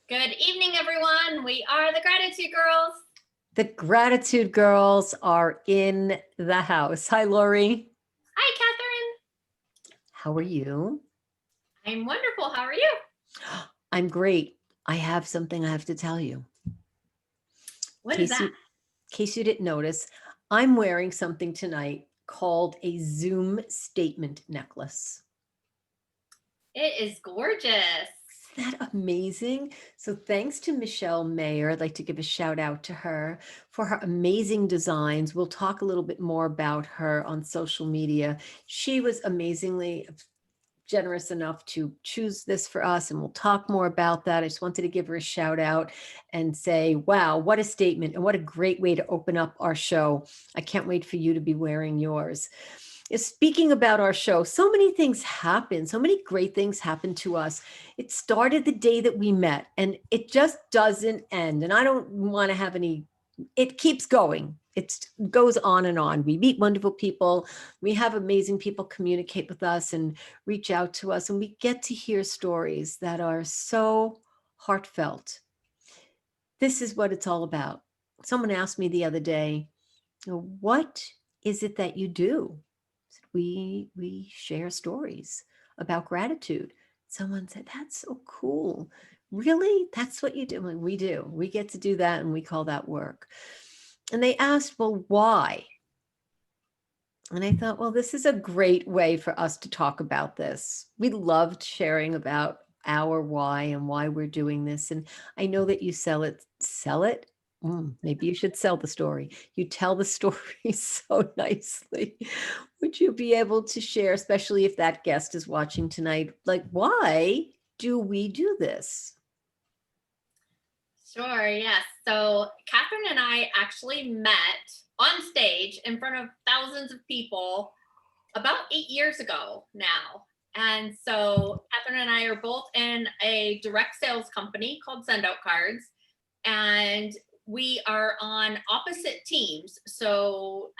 Good evening, everyone. We are the Gratitude Girls. The Gratitude Girls are in the house. Hi, Lori. Hi, Catherine. How are you? I'm wonderful. How are you? I'm great. I have something I have to tell you. What is case that? you, case you didn't notice, I'm wearing something tonight called a Zoom statement necklace. It is gorgeous. Isn't that amazing? So, thanks to Michelle Mayer, I'd like to give a shout out to her for her amazing designs. We'll talk a little bit more about her on social media. She was amazingly generous enough to choose this for us, and we'll talk more about that. I just wanted to give her a shout out and say, wow, what a statement, and what a great way to open up our show. I can't wait for you to be wearing yours. Speaking about our show, so many things happen, so many great things happen to us. It started the day that we met, and it just doesn't end. And I don't want to have any, it keeps going. It goes on and on. We meet wonderful people. We have amazing people communicate with us and reach out to us, and we get to hear stories that are so heartfelt. This is what it's all about. Someone asked me the other day, what is it that you do? We share stories about gratitude. Someone said, that's so cool. Really? That's what you do? Like, we do. We get to do that, and we call that work. And they asked, well, why? And I thought, well, this is a great way for us to talk about this. We loved sharing about our why and why we're doing this. And I know that you sell it. Sell it? Maybe you should sell the story. You tell the story so nicely. Would you be able to share, especially if that guest is watching tonight, like, why do we do this? Sure, yes. So, Catherine and I actually met on stage in front of thousands of people about 8 years ago now. And so, Catherine and I are both in a direct sales company called Send Out Cards. And we are on opposite teams. So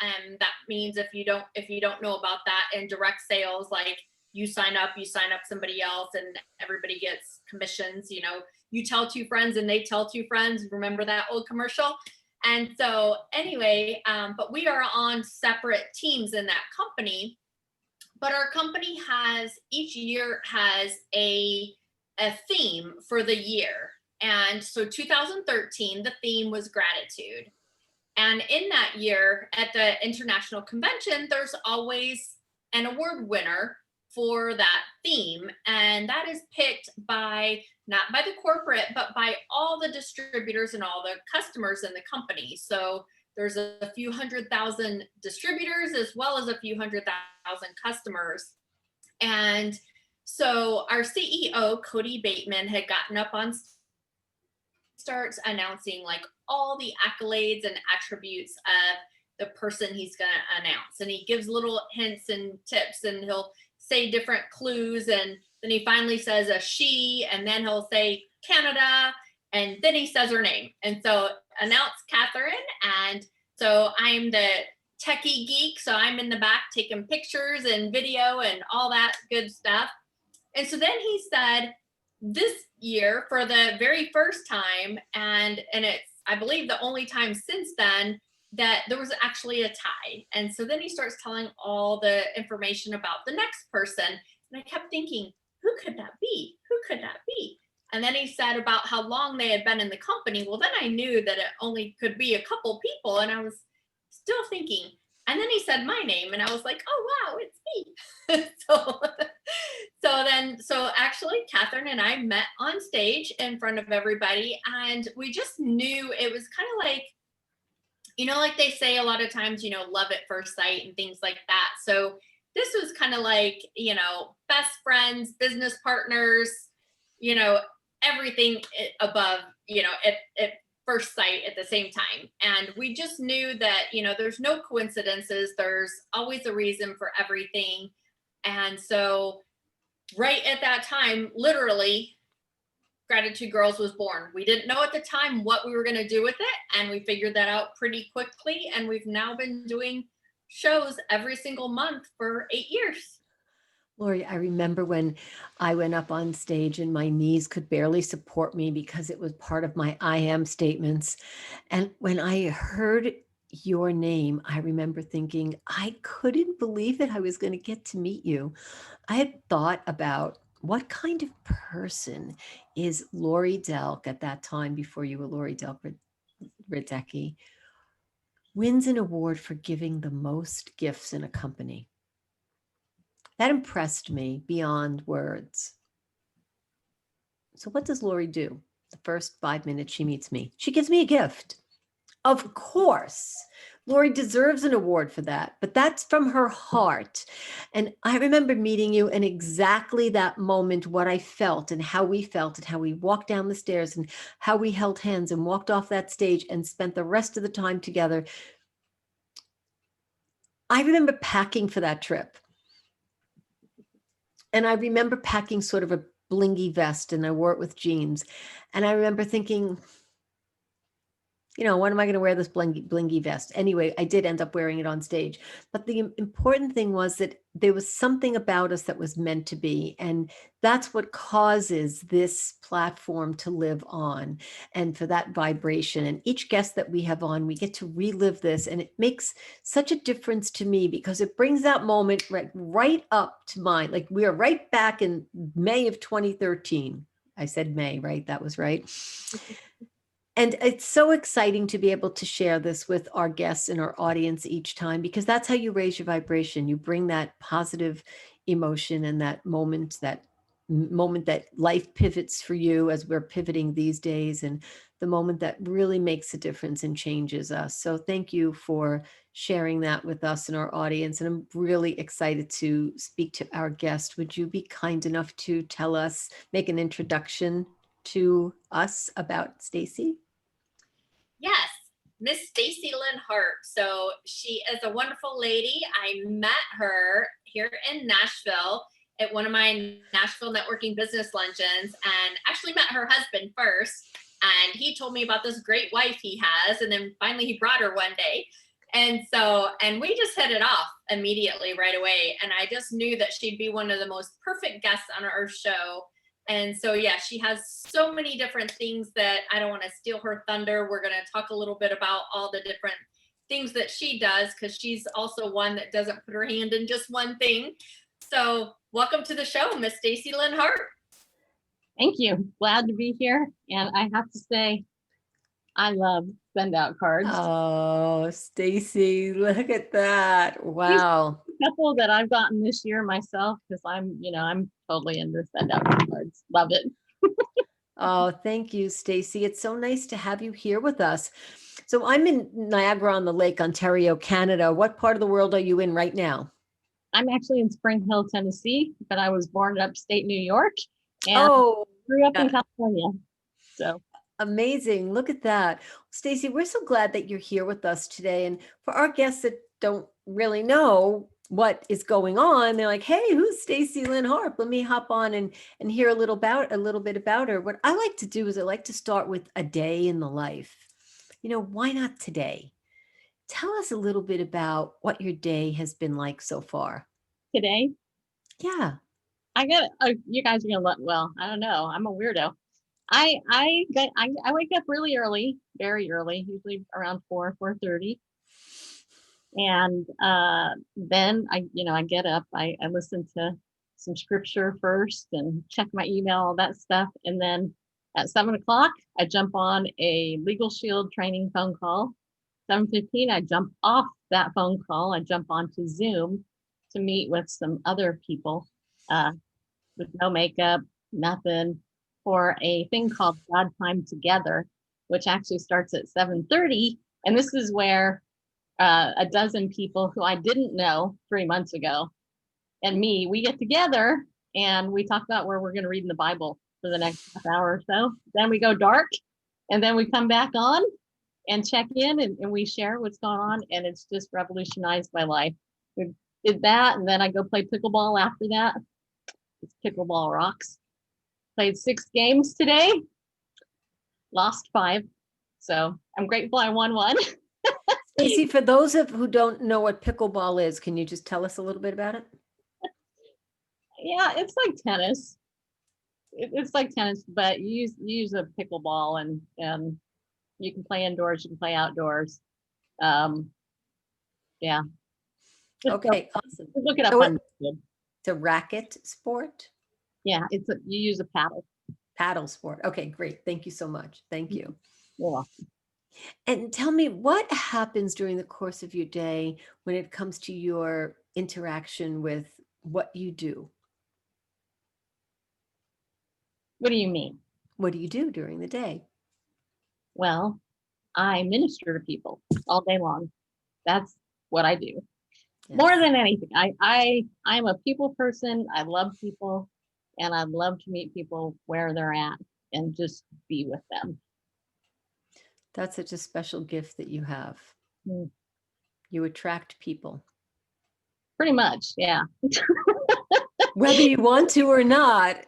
that means if you don't know about that in direct sales, like you sign up somebody else, and everybody gets commissions. You tell two friends and they tell two friends. Remember that old commercial? And so anyway, but we are on separate teams in that company. But our company has each year has a theme for the year. And so 2013, the theme was gratitude. And in that year at the international convention, there's always an award winner for that theme. And that is picked by, not by the corporate, but by all the distributors and all the customers in the company. So there's a few 100,000 distributors as well as a few 100,000 customers. And so our CEO, Cody Bateman, had gotten up on starts announcing like all the accolades and attributes of the person he's going to announce. And he gives little hints and tips, and he'll say different clues. And then he finally says a she, and then he'll say Canada, and then he says her name. And so announce Catherine. And so I'm the techie geek. So I'm in the back taking pictures and video and all that good stuff. And so then he said, this year, for the very first time, and it's, I believe, the only time since then, that there was actually a tie. And so then he starts telling all the information about the next person. And I kept thinking, who could that be? Who could that be? And then he said about how long they had been in the company. Well, then I knew that it only could be a couple people. And I was still thinking. And then he said my name, and I was like, oh, wow, it's me. So actually, Catherine and I met on stage in front of everybody, and we just knew it was kind of like, like they say a lot of times, love at first sight and things like that. So this was kind of like, best friends, business partners, you know, everything above, at first sight at the same time. And we just knew that, there's no coincidences. There's always a reason for everything. And so right at that time, literally, Gratitude Girls was born. We didn't know at the time what we were going to do with it, and we figured that out pretty quickly. And we've now been doing shows every single month for 8 years. Lori, I remember when I went up on stage and my knees could barely support me because it was part of my I am statements. And when I heard your name, I remember thinking, I couldn't believe it. I was going to get to meet you. I had thought about what kind of person is Lori Delk at that time before you were Lori Delk Rydzecki, wins an award for giving the most gifts in a company. That impressed me beyond words. So, what does Lori do? The first 5 minutes she meets me, she gives me a gift. Of course, Lori deserves an award for that, but that's from her heart. And I remember meeting you and exactly that moment, what I felt and how we felt and how we walked down the stairs and how we held hands and walked off that stage and spent the rest of the time together. I remember packing for that trip. And I remember packing sort of a blingy vest and I wore it with jeans. And I remember thinking, when am I going to wear this blingy vest? Anyway, I did end up wearing it on stage. But the important thing was that there was something about us that was meant to be. And that's what causes this platform to live on and for that vibration. And each guest that we have on, we get to relive this. And it makes such a difference to me because it brings that moment right up to mine. Like we are right back in May of 2013. I said May, right? That was right. And it's so exciting to be able to share this with our guests and our audience each time, because that's how you raise your vibration. You bring that positive emotion and that moment that life pivots for you as we're pivoting these days, and the moment that really makes a difference and changes us. So thank you for sharing that with us and our audience. And I'm really excited to speak to our guest. Would you be kind enough to make an introduction to us about Stacy? Yes, Miss Stacy Lynn Harp. So she is a wonderful lady. I met her here in Nashville at one of my Nashville networking business luncheons, and actually met her husband first. And he told me about this great wife he has. And then finally he brought her one day. And we just hit it off immediately right away. And I just knew that she'd be one of the most perfect guests on our show. And so, yeah, she has so many different things that I don't want to steal her thunder. We're going to talk a little bit about all the different things that she does, because she's also one that doesn't put her hand in just one thing. So welcome to the show, Miss Stacy Lynn Hart. Thank you. Glad to be here. And I have to say, I love send out cards. Oh, Stacy, look at that. Wow. A couple that I've gotten this year myself, because I'm totally into send out cards. Love it. Oh, thank you, Stacy. It's so nice to have you here with us. So I'm in Niagara-on-the-Lake, Ontario, Canada. What part of the world are you in right now? I'm actually in Spring Hill, Tennessee, but I was born in upstate New York and grew up in California. So amazing. Look at that. Stacy, we're so glad that you're here with us today. And for our guests that don't really know what is going on, they're like, hey, who's Stacy Lynn Harp? Let me hop on and hear a little bit about her. What I like to do is I like to start with a day in the life. Why not today? Tell us a little bit about what your day has been like so far. Today? Yeah. You guys are gonna I don't know. I'm a weirdo. I wake up really early, very early, usually around 4:30. And then I get up, I listen to some scripture first and check my email, all that stuff. And then at 7:00, I jump on a Legal Shield training phone call. 7:15, I jump off that phone call. I jump onto Zoom to meet with some other people with no makeup, nothing, for a thing called God Time Together, which actually starts at 7:30. And this is where a dozen people who I didn't know 3 months ago and me, we get together and we talk about where we're going to read in the Bible for the next half hour or so. Then we go dark and then we come back on and check in and we share what's going on. And it's just revolutionized my life. We did that. And then I go play pickleball after that. It's pickleball rocks. Played 6 games today, lost 5. So I'm grateful I won 1. Stacy, for those who don't know what pickleball is, can you just tell us a little bit about it? Yeah, it's like tennis. It's like tennis, but you use a pickleball, and you can play indoors, you can play outdoors. Um, yeah, just Okay, awesome. look it up So on YouTube. it's a racket sport, Yeah, you use a paddle. paddle sport. Okay, great. Thank you so much. Thank you. You're welcome. And tell me what happens during the course of your day when it comes to your interaction with what you do? What do you mean? What do you do during the day? Well, I minister to people all day long. That's what I do. More Yes. than anything, I'm a people person. I love people, and I love to meet people where they're at and just be with them. That's such a special gift that you have. Mm, You attract people, pretty much, yeah. whether you want to or not.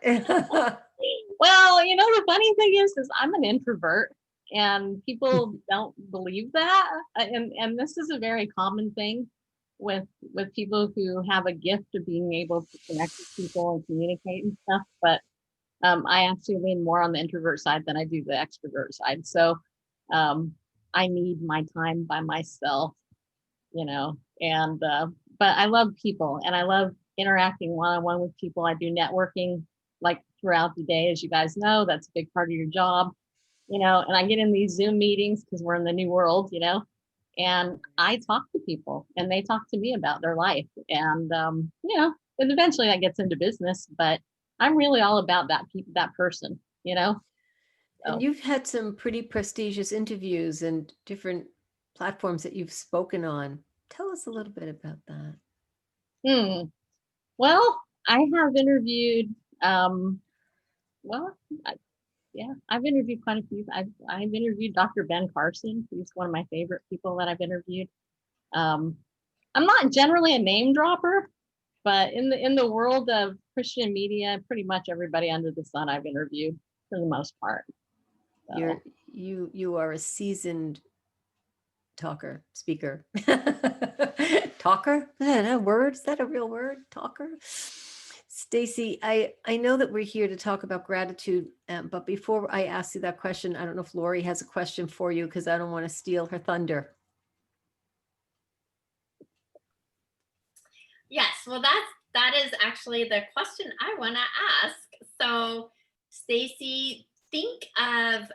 Well, the funny thing is I'm an introvert, and people don't believe that. And this is a very common thing with people who have a gift of being able to connect with people and communicate and stuff. But I actually lean more on the introvert side than I do the extrovert side. So um, I need my time by myself, and but I love people, and I love interacting one-on-one with people. I do networking like throughout the day, as you guys know. That's a big part of your job, and I get in these Zoom meetings because we're in the new world, and I talk to people, and they talk to me about their life, and and eventually that gets into business, but I'm really all about that person. And So you've had some pretty prestigious interviews and different platforms that you've spoken on. Tell us a little bit about that. hmm. Well, I have interviewed well yeah, I've interviewed quite a few. I've interviewed Dr. Ben Carson. He's one of my favorite people that I've interviewed. um I'm not generally a name dropper, but in the world of Christian media, pretty much everybody under the sun I've interviewed for the most part. You're So you are a seasoned speaker. Talker? Is that a word? Is that a real word? Talker? Stacy, I know that we're here to talk about gratitude, but before I ask you that question, I don't know if Lori has a question for you because I don't want to steal her thunder. Yes, well, that is actually the question I want to ask. So, Stacy, think of,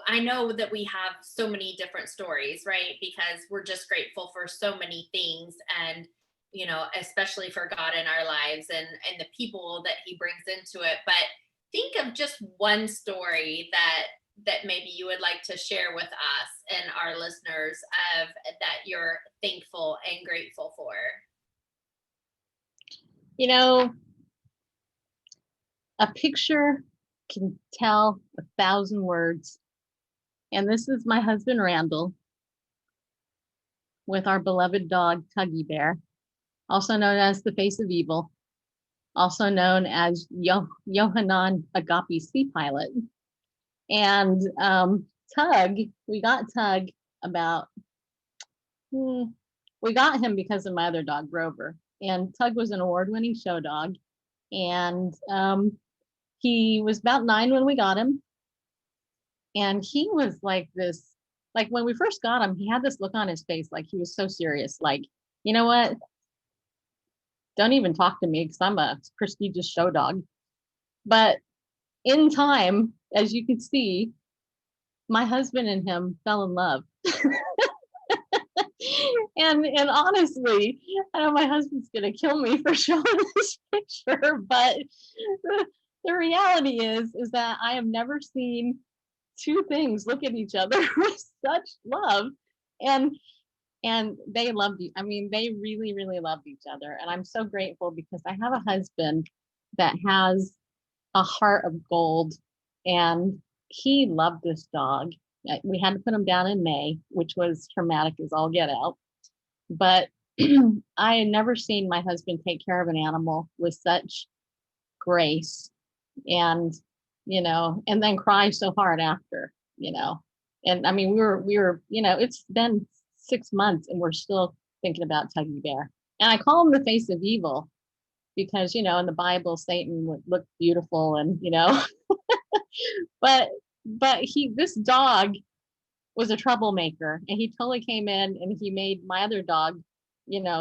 I know that we have so many different stories, right? Because we're just grateful for so many things, and especially for God in our lives, and the people that he brings into it. But think of just one story that maybe you would like to share with us and our listeners of that you're thankful and grateful for. you know a picture can tell 1,000 words, and this is my husband Randall with our beloved dog Tuggy Bear, also known as the face of evil, also known as Yohanan Agape Sea Pilot. And Tug, we got Tug about, we got him because of my other dog, Grover. And Tug was an award-winning show dog. And he was about 9 when we got him. And he was like this, like when we first got him, he had this look on his face, like he was so serious, like, you know what? Don't even talk to me because I'm a prestigious show dog. But in time, as you can see, my husband and him fell in love. And honestly, I know my husband's gonna kill me for showing this picture, but the reality is that I have never seen two things look at each other with such love. And they loved you. I mean, they really, really loved each other. And I'm so grateful because I have a husband that has a heart of gold, and he loved this dog. We had to put him down in May, which was traumatic as all get out. But I had never seen my husband take care of an animal with such grace, and and then cry so hard after. And I mean, we were, it's been 6 months and we're still thinking about Tuggy Bear. And I call him the face of evil because, in the Bible, Satan would look beautiful and, but, this dog was a troublemaker, and he totally came in and he made my other dog,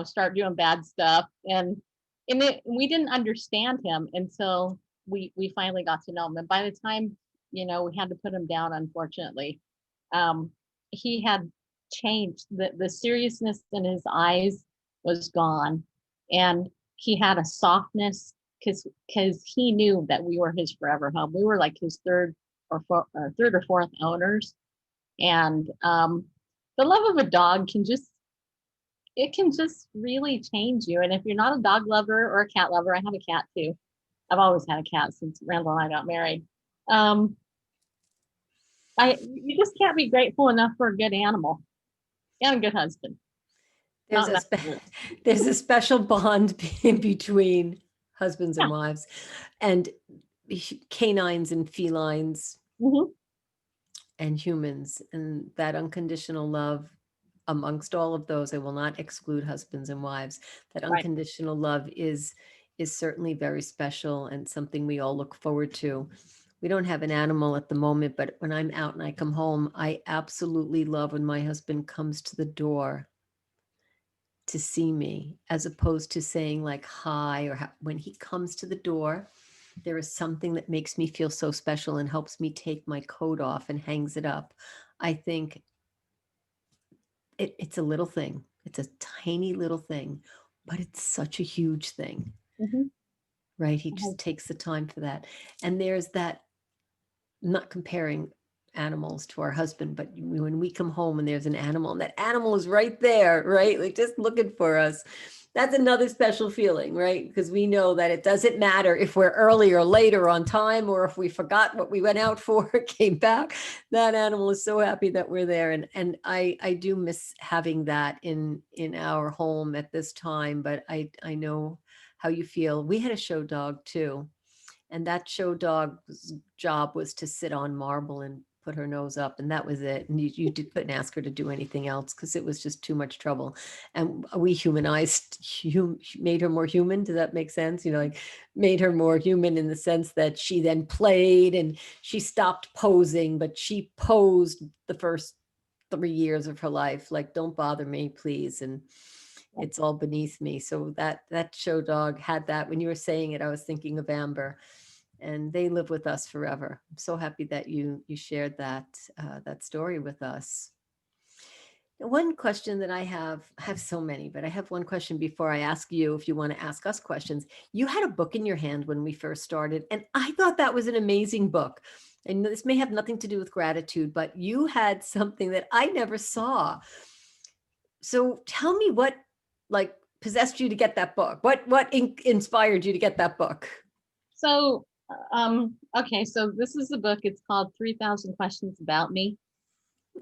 start doing bad stuff. And we didn't understand him until we finally got to know him. And by the time, we had to put him down, unfortunately, um, he had changed. The seriousness in his eyes was gone. And he had a softness because he knew that we were his forever home. We were like his third or fourth owners. And the love of a dog can just really change you. And if you're not a dog lover or a cat lover, I have a cat too. I've always had a cat since Randall and I got married. You just can't be grateful enough for a good animal and a good husband. There's a special bond between husbands and wives, and canines and felines and humans, and that unconditional love amongst all of those. I will not exclude husbands and wives. That unconditional love is certainly very special and something we all look forward to. We don't have an animal at the moment, but when I'm out and I come home, I absolutely love when my husband comes to the door to see me, as opposed to saying like hi, or when he comes to the door, there is something that makes me feel so special and helps me take my coat off and hangs it up. I think it's a little thing. It's a tiny little thing, but it's such a huge thing, right? He just takes the time for that. And there's that, not comparing animals to our husband, but when we come home and there's an animal and that animal is right there, right? Like just looking for us. That's another special feeling, right? Because we know that it doesn't matter if we're early or late or on time, or if we forgot what we went out for, came back, that animal is so happy that we're there. And I do miss having that in our home at this time, but I know how you feel. We had a show dog too. And that show dog's job was to sit on marble and put her nose up, and that was it. And you couldn't ask her to do anything else because it was just too much trouble. And we humanized, made her more human. Does that make sense? Like made her more human in the sense that she then played and she stopped posing, but she posed the first 3 years of her life. Like, don't bother me, please. And it's all beneath me. So that show dog had that. When you were saying it, I was thinking of Amber, and they live with us forever. I'm so happy that you shared that story with us. One question that I have so many, but I have one question before I ask you if you want to ask us questions. You had a book in your hand when we first started, and I thought that was an amazing book. And this may have nothing to do with gratitude, but you had something that I never saw. So tell me what possessed you to get that book? What inspired you to get that book? So, okay, so this is the book. It's called 3,000 Questions About Me.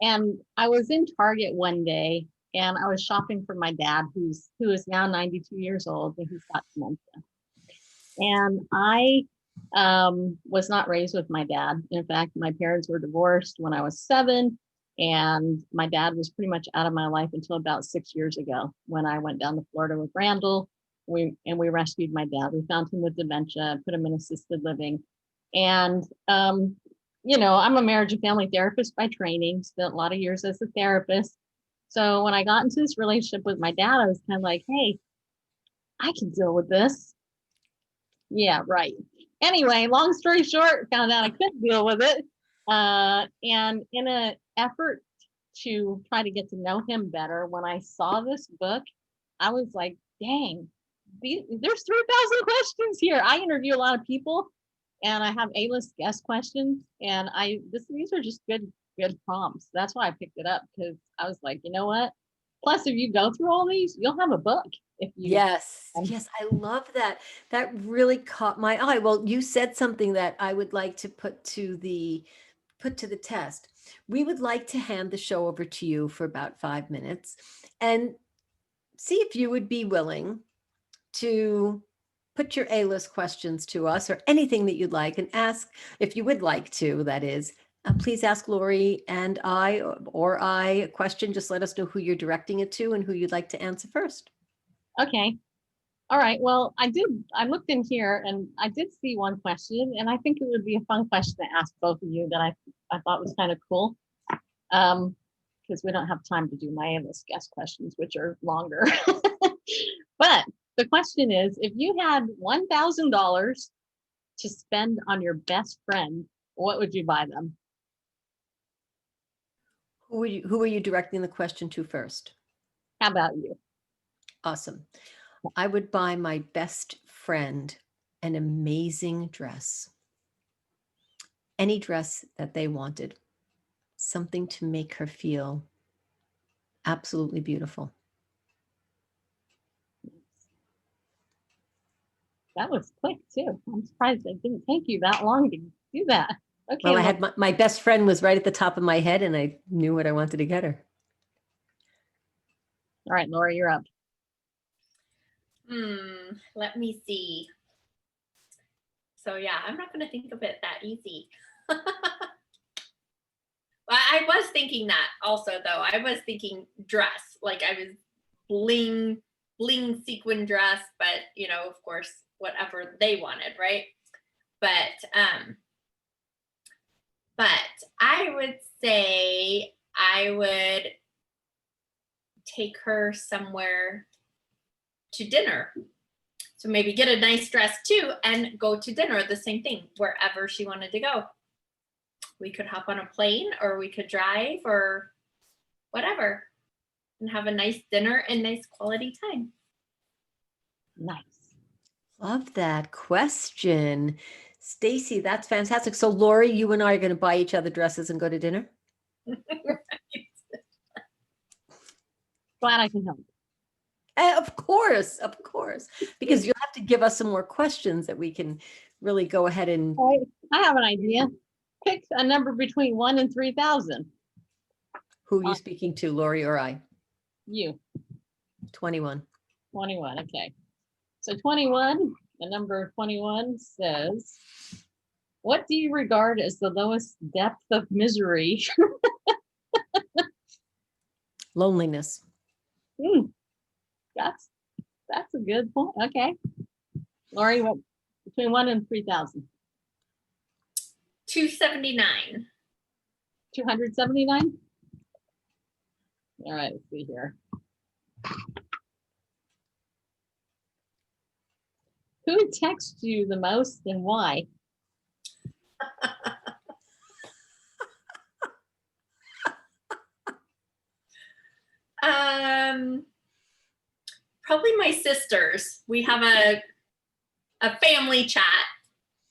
And I was in Target one day and I was shopping for my dad, who is now 92 years old, and he's got dementia. And I was not raised with my dad. In fact, my parents were divorced when I was 7. And my dad was pretty much out of my life until about 6 years ago, when I went down to Florida with Randall. We rescued my dad. We found him with dementia, put him in assisted living. And, I'm a marriage and family therapist by training, spent a lot of years as a therapist. So when I got into this relationship with my dad, I was kind of like, hey, I can deal with this. Yeah, right. Anyway, long story short, found out I couldn't deal with it. And in an effort to try to get to know him better, when I saw this book, I was like, dang, there's 3,000 questions here. I interview a lot of people, and I have A-list guest questions, and these are just good prompts. That's why I picked it up, because I was like, you know what? Plus, if you go through all these, you'll have a book. Yes, I love that. That really caught my eye. Well, you said something that I would like to put to the test. We would like to hand the show over to you for about 5 minutes and see if you would be willing to put your A-list questions to us, or anything that you'd like, and ask, if you would like to, that is, please ask Lori and I a question. Just let us know who you're directing it to and who you'd like to answer first. Okay. All right. Well, I looked in here and I did see one question, and I think it would be a fun question to ask both of you that I thought was kind of cool. Because we don't have time to do my endless guest questions, which are longer. But the question is, if you had $1,000 to spend on your best friend, what would you buy them? Who are you directing the question to first? How about you? Awesome. I would buy my best friend an amazing dress. Any dress that they wanted. Something to make her feel absolutely beautiful. That was quick too. I'm surprised it didn't take you that long to do that. Okay. Well, I had my best friend was right at the top of my head and I knew what I wanted to get her. All right, Laura, you're up. Let me see. So yeah, I'm not going to think of it that easy. I was thinking that also, though. I was thinking dress, like I was bling sequin dress, but you know, of course, whatever they wanted, right? But I would say I would take her somewhere to dinner. So maybe get a nice dress too and go to dinner, the same thing, wherever she wanted to go. We could hop on a plane or we could drive or whatever and have a nice dinner and nice quality time. Nice. Love that question. Stacy, that's fantastic. So Lori, you and I are going to buy each other dresses and go to dinner? Glad I can help. Of course, because you'll have to give us some more questions that we can really go ahead and. All right, I have an idea. Pick a number between 1 and 3,000. Who are you speaking to, Lori or I? You. 21. 21. Okay. So 21, the number 21 says, what do you regard as the lowest depth of misery? Loneliness. That's a good point. Okay. Lori, what between 1 and 3,000? 279. 279? All right, let's see here. Who texts you the most and why? Probably my sisters. We have a family chat.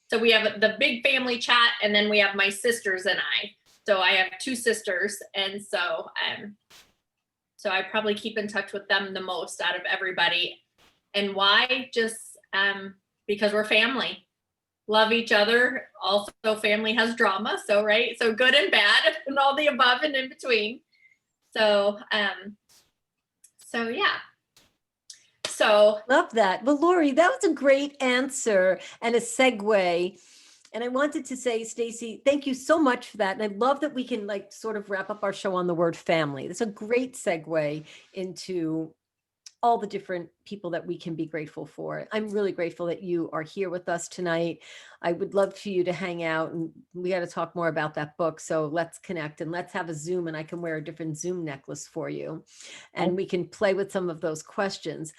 So we have the big family chat, and then we have my sisters and I. So I have 2 sisters, and so I probably keep in touch with them the most out of everybody. And why? Just because we're family, love each other. Also, family has drama, so right, so good and bad, and all the above and in between. So yeah. So love that. Well, Lori, that was a great answer and a segue. And I wanted to say, Stacy, thank you so much for that. And I love that we can like sort of wrap up our show on the word family. That's a great segue into all the different people that we can be grateful for. I'm really grateful that you are here with us tonight. I would love for you to hang out, and we got to talk more about that book. So let's connect and let's have a Zoom, and I can wear a different Zoom necklace for you. And we can play with some of those questions.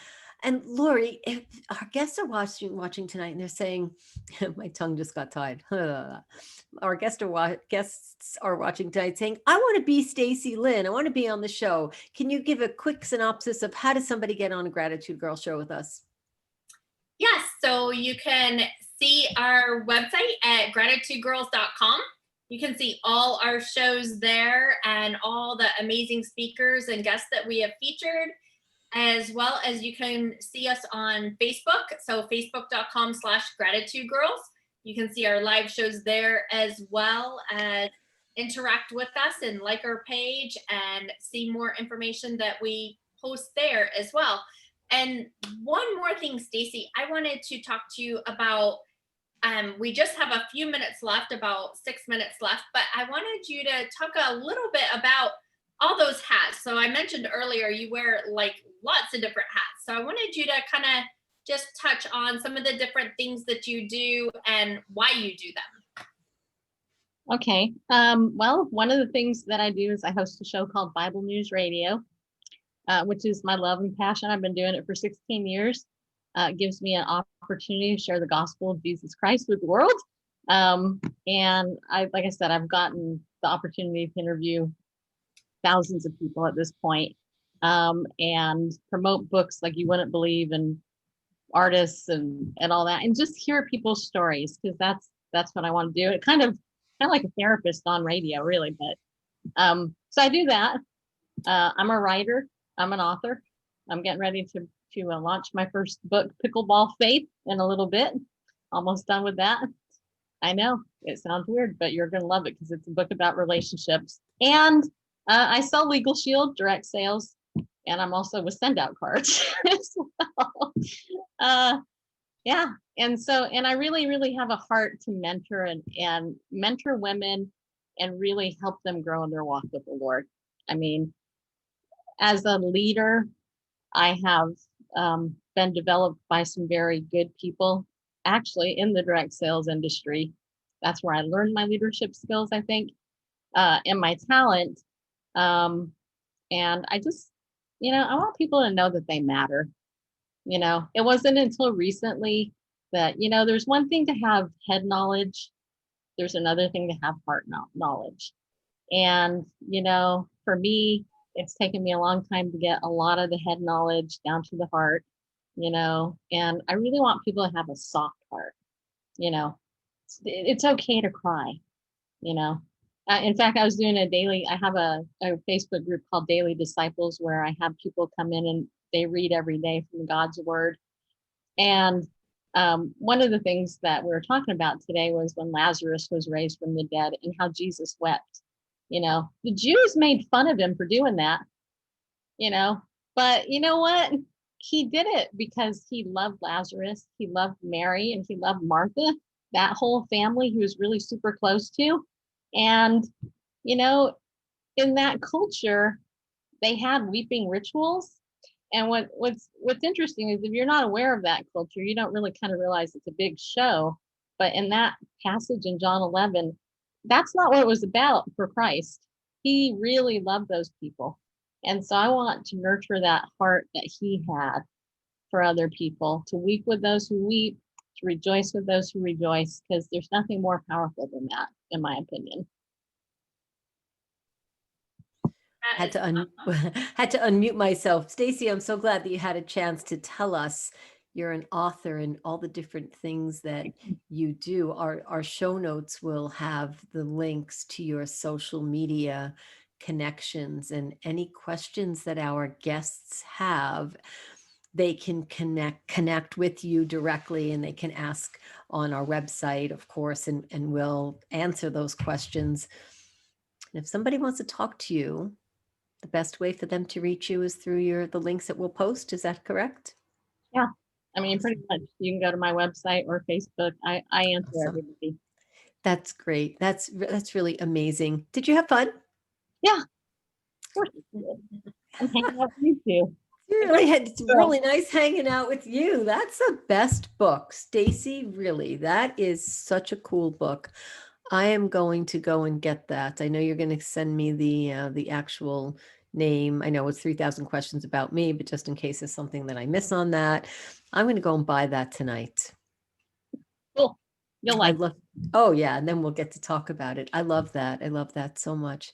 And Lori, if our guests are watching tonight and they're saying, my tongue just got tied. Our guests are watching tonight saying, I want to be Stacy Lynn. I want to be on the show. Can you give a quick synopsis of how does somebody get on a Gratitude Girl show with us? Yes, so you can see our website at gratitudegirls.com. You can see all our shows there and all the amazing speakers and guests that we have featured, as well as you can see us on Facebook. So facebook.com/gratitudegirls. You can see our live shows there, as well as interact with us and like our page and see more information that we post there as well. And one more thing, Stacy, I wanted to talk to you about. We just have a few minutes left, about 6 minutes left, but I wanted you to talk a little bit about all those hats. So I mentioned earlier you wear like lots of different hats. So I wanted you to kind of just touch on some of the different things that you do and why you do them. Okay. Well, one of the things that I do is I host a show called Bible News Radio, which is my love and passion. I've been doing it for 16 years. It gives me an opportunity to share the gospel of Jesus Christ with the world. And like I said, I've gotten the opportunity to interview thousands of people at this point, and promote books like you wouldn't believe, and artists and all that, and just hear people's stories, because that's what I want to do. It kind of like a therapist on radio, really. But so I do that. I'm a writer. I'm an author. I'm getting ready to launch my first book, Pickleball Faith, in a little bit. Almost done with that. I know it sounds weird, but you're going to love it because it's a book about relationships. And I sell Legal Shield direct sales, and I'm also with send out cards as well. Yeah. And I really have a heart to mentor and mentor women and really help them grow in their walk with the Lord. I mean, as a leader, I have been developed by some very good people, actually, in the direct sales industry. That's where I learned my leadership skills, I think, and my talent. And I just, I want people to know that they matter. It wasn't until recently that, there's one thing to have head knowledge. There's another thing to have heart knowledge. And, for me, it's taken me a long time to get a lot of the head knowledge down to the heart, and I really want people to have a soft heart. It's okay to cry, in fact, I was doing I have a Facebook group called Daily Disciples, where I have people come in and they read every day from God's word. And one of the things that we were talking about today was when Lazarus was raised from the dead and how Jesus wept. The Jews made fun of him for doing that, but you know what? He did it because he loved Lazarus, he loved Mary, and he loved Martha, that whole family he was really super close to. And, in that culture, they had weeping rituals. And what's interesting is, if you're not aware of that culture, you don't really kind of realize it's a big show. But in that passage in John 11, that's not what it was about for Christ. He really loved those people. And so I want to nurture that heart that he had for other people, to weep with those who weep, to rejoice with those who rejoice, because there's nothing more powerful than that, in my opinion. Had to unmute myself. Stacy, I'm so glad that you had a chance to tell us you're an author and all the different things that you do. Our show notes will have the links to your social media connections, and any questions that our guests have, they can connect with you directly, and they can ask on our website, of course, and we'll answer those questions. And if somebody wants to talk to you, the best way for them to reach you is through the links that we'll post. Is that correct? Yeah. I mean, pretty much you can go to my website or Facebook. I answer Awesome. everybody. That's great. That's really amazing. Did you have fun? Yeah. Of course. I'm hanging out with you too. It's really nice hanging out with you. That's the best book, Stacy. Really, that is such a cool book. I am going to go and get that. I know you're going to send me the actual name. I know it's 3,000 Questions About Me, but just in case there's something that I miss on that, I'm going to go and buy that tonight. Cool. You'll like it. Oh yeah, and then we'll get to talk about it. I love that. I love that so much.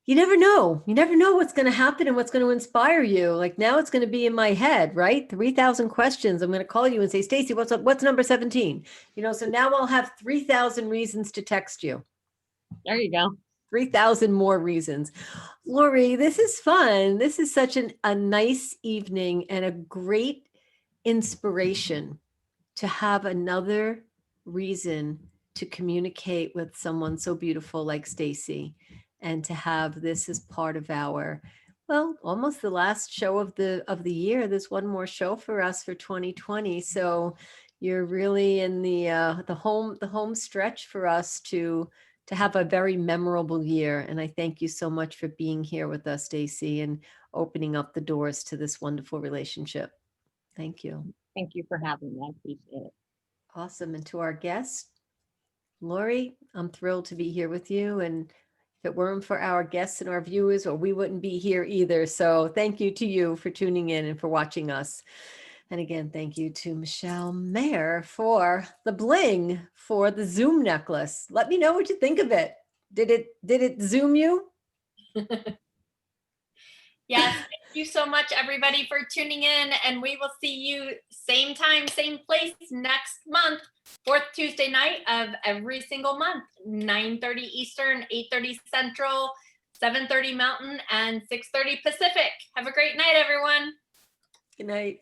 You never know. You never know what's going to happen and what's going to inspire you. Like now it's going to be in my head, right? 3,000 questions. I'm going to call you and say, Stacy, what's up? What's number 17? So now I'll have 3,000 reasons to text you. There you go. 3,000 more reasons. Lori, this is fun. This is such a nice evening and a great inspiration to have another reason to communicate with someone so beautiful like Stacy, and to have this as part of our, well, almost the last show of the year. There's one more show for us for 2020. So you're really in the home stretch for us to have a very memorable year. And I thank you so much for being here with us, Stacy, and opening up the doors to this wonderful relationship. Thank you. Thank you for having me. I appreciate it. Awesome. And to our guest, Lori, I'm thrilled to be here with you. And if it weren't for our guests and our viewers, or we wouldn't be here either. So thank you to you for tuning in and for watching us. And again, thank you to Michelle Mayer for the bling for the Zoom necklace. Let me know what you think of it. Did it Zoom you? Yes, thank you so much, everybody, for tuning in. And we will see you same time, same place next month, fourth Tuesday night of every single month, 9:30 Eastern, 8:30 Central, 7:30 Mountain, and 6:30 Pacific. Have a great night, everyone. Good night.